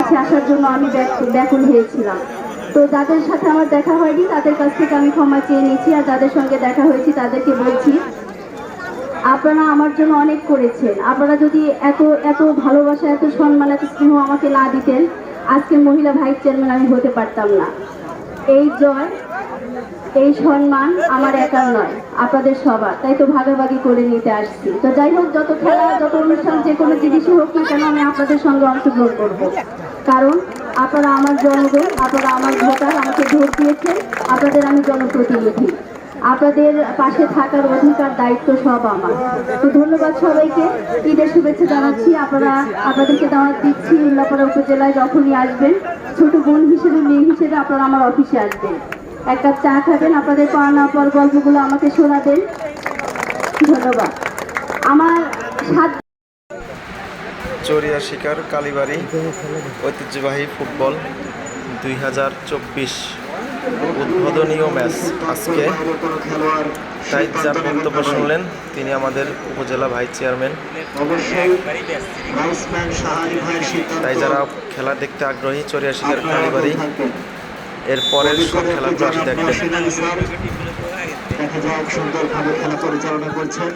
কাছে আসার জন্য আমি ব্যাকুল হয়েছিলাম। তো যাদের সাথে আমার দেখা হয়নি তাদের কাছ থেকে আমি ক্ষমা চেয়ে নিচ্ছি, আর যাদের সঙ্গে দেখা হয়েছে তাদেরকে বলছি আপনারা আমার জন্য অনেক করেছেন। আপনারা যদি এত এত ভালোবাসা, এত সম্মান, এত স্নেহ আমাকে না দিতেন, আজকে মহিলা ভাইস চেয়ারম্যান আমি হতে পারতাম না। এই জয়, এই সম্মান আমার একার নয়, আপনাদের সবার, তাই তো ভাগাভাগি করে নিতে আসছি। তো যাই হোক, যত খেলা, যত অনুষ্ঠান, যে কোনো জিনিসই হোক না কেন, আমি আপনাদের সঙ্গে অংশগ্রহণ করব, কারণ আপনারা আমার জনগণ, আপনারা আমার ভোটার, আমাকে ভোট দিয়েছেন, আপনাদের আমি জনপ্রতিনিধি। আপনাদের পাশে থাকার অধিকার, দায়িত্ব সব আমার। তো ধন্যবাদ সবাইকে, ঈদের শুভেচ্ছা জানাচ্ছি। আপনাদেরকে দাওয়াত দিচ্ছি উল্লাপাড়া উপজেলায় যখনই আসবেন, ছোট বোন হিসেবে, মেয়ে হিসেবে আপনারা আমার অফিসে আসবেন, এক কাপ চা খাবেন, আপনাদের পাওয়া না পাওয়ার গল্পগুলো আমাকে শোনাবেন। ধন্যবাদ। আমার চরিয়া শিকার কালীবাড়ি ঐতিহ্যবাহী ফুটবল 2024 উদ্বোধনীয় ম্যাচ আজকে। তাই যার বক্তব্য শুনলেন তিনি আমাদের উপজেলা ভাইস চেয়ারম্যান। তাই যারা খেলা দেখতে আগ্রহী, চরিয়া শিকার কালীবাড়ি এর পরের সব খেলাগুলো দেখবেন। দেখা যাক সুন্দরভাবে খেলা পরিচালনা করছেন।